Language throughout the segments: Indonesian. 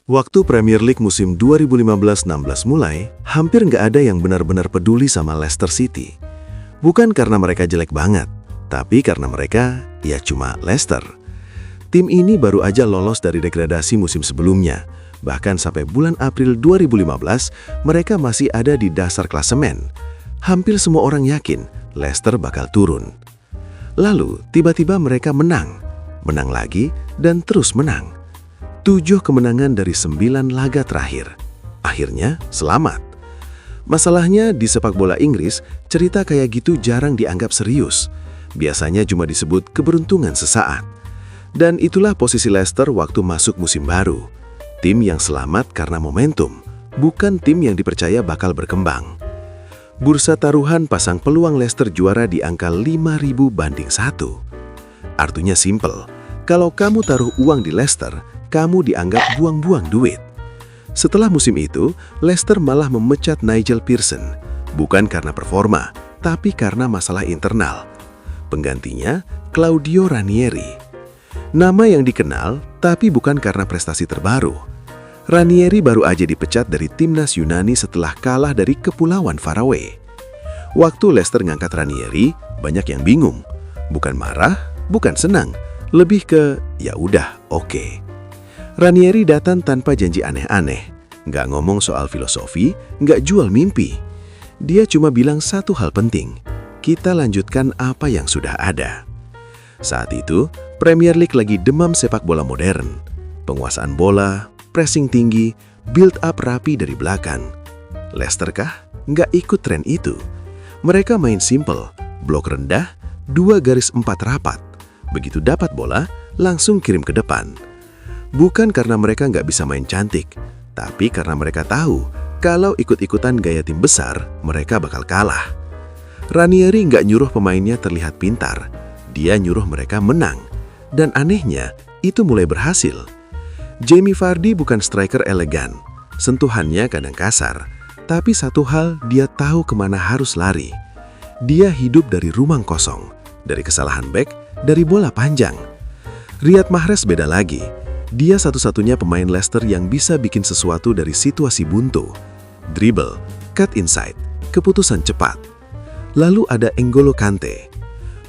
Waktu Premier League musim 2015-16 mulai, hampir nggak ada yang benar-benar peduli sama Leicester City. Bukan karena mereka jelek banget, tapi karena mereka ya cuma Leicester. Tim ini baru aja lolos dari degradasi musim sebelumnya. Bahkan sampai bulan April 2015, mereka masih ada di dasar klasemen. Hampir semua orang yakin Leicester bakal turun. Lalu, tiba-tiba mereka menang lagi, dan terus menang. 7 kemenangan dari 9 laga terakhir. Akhirnya, selamat. Masalahnya di sepak bola Inggris, cerita kayak gitu jarang dianggap serius. Biasanya cuma disebut keberuntungan sesaat. Dan itulah posisi Leicester waktu masuk musim baru. Tim yang selamat karena momentum, bukan tim yang dipercaya bakal berkembang. Bursa taruhan pasang peluang Leicester juara di angka 5.000 banding 1. Artinya simple, kalau kamu taruh uang di Leicester, kamu dianggap buang-buang duit. Setelah musim itu, Leicester malah memecat Nigel Pearson, bukan karena performa, tapi karena masalah internal. Penggantinya, Claudio Ranieri. Nama yang dikenal, tapi bukan karena prestasi terbaru. Ranieri baru aja dipecat dari timnas Yunani setelah kalah dari Kepulauan Faroe. Waktu Leicester ngangkat Ranieri, banyak yang bingung. Bukan marah, bukan senang, lebih ke ya udah, oke. Ranieri datang tanpa janji aneh-aneh, nggak ngomong soal filosofi, nggak jual mimpi. Dia cuma bilang satu hal penting, kita lanjutkan apa yang sudah ada. Saat itu, Premier League lagi demam sepak bola modern. Penguasaan bola, pressing tinggi, build up rapi dari belakang. Leicester kah? Nggak ikut tren itu. Mereka main simple, blok rendah, 2 garis 4 rapat. Begitu dapat bola, langsung kirim ke depan. Bukan karena mereka nggak bisa main cantik, tapi karena mereka tahu kalau ikut-ikutan gaya tim besar, mereka bakal kalah. Ranieri nggak nyuruh pemainnya terlihat pintar, dia nyuruh mereka menang. Dan anehnya, itu mulai berhasil. Jamie Vardy bukan striker elegan, sentuhannya kadang kasar, tapi satu hal dia tahu kemana harus lari. Dia hidup dari ruang kosong, dari kesalahan bek, dari bola panjang. Riyad Mahrez beda lagi. Dia satu-satunya pemain Leicester yang bisa bikin sesuatu dari situasi buntu. Dribble, cut inside, keputusan cepat. Lalu ada N'Golo Kante.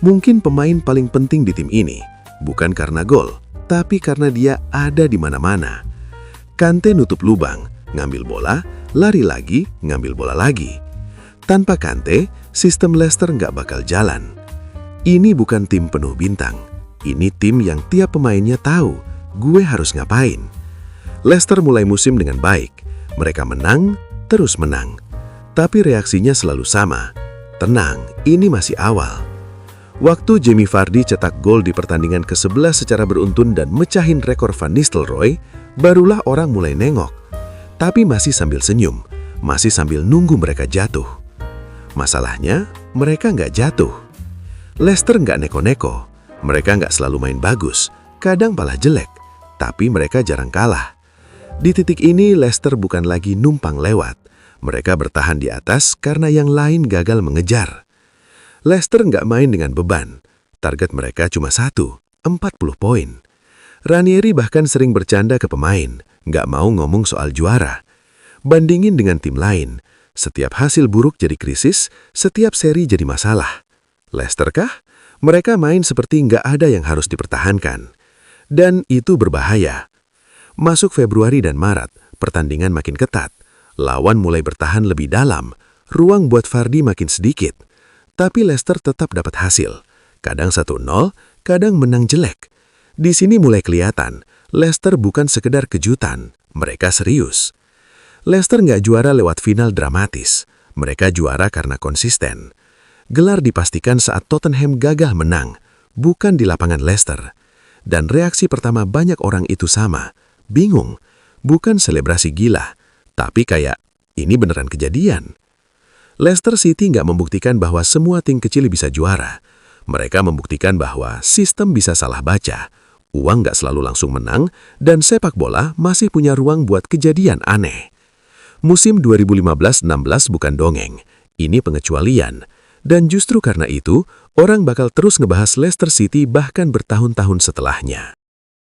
Mungkin pemain paling penting di tim ini, bukan karena gol, tapi karena dia ada di mana-mana. Kante nutup lubang, ngambil bola, lari lagi, ngambil bola lagi. Tanpa Kante, sistem Leicester nggak bakal jalan. Ini bukan tim penuh bintang. Ini tim yang tiap pemainnya tahu, gue harus ngapain. Leicester mulai musim dengan baik. Mereka menang, terus menang. Tapi reaksinya selalu sama. Tenang, ini masih awal. Waktu Jamie Vardy cetak gol di pertandingan ke-11 secara beruntun dan mecahin rekor Van Nistelrooy, barulah orang mulai nengok. Tapi masih sambil senyum, masih sambil nunggu mereka jatuh. Masalahnya, mereka nggak jatuh. Leicester nggak neko-neko. Mereka nggak selalu main bagus, kadang malah jelek. Tapi mereka jarang kalah. Di titik ini, Leicester bukan lagi numpang lewat. Mereka bertahan di atas karena yang lain gagal mengejar. Leicester nggak main dengan beban. Target mereka cuma 1, 40 poin. Ranieri bahkan sering bercanda ke pemain, nggak mau ngomong soal juara. Bandingin dengan tim lain, setiap hasil buruk jadi krisis, setiap seri jadi masalah. Leicester kah? Mereka main seperti nggak ada yang harus dipertahankan. Dan itu berbahaya. Masuk Februari dan Maret, pertandingan makin ketat. Lawan mulai bertahan lebih dalam, ruang buat Vardy makin sedikit. Tapi Leicester tetap dapat hasil. Kadang 1-0, kadang menang jelek. Di sini mulai kelihatan, Leicester bukan sekedar kejutan, mereka serius. Leicester nggak juara lewat final dramatis. Mereka juara karena konsisten. Gelar dipastikan saat Tottenham gagal menang, bukan di lapangan Leicester. Dan reaksi pertama banyak orang itu sama, bingung, bukan selebrasi gila, tapi kayak, ini beneran kejadian. Leicester City nggak membuktikan bahwa semua tim kecil bisa juara. Mereka membuktikan bahwa sistem bisa salah baca, uang nggak selalu langsung menang, dan sepak bola masih punya ruang buat kejadian aneh. Musim 2015-16 bukan dongeng, ini pengecualian. Dan justru karena itu, orang bakal terus ngebahas Leicester City bahkan bertahun-tahun setelahnya.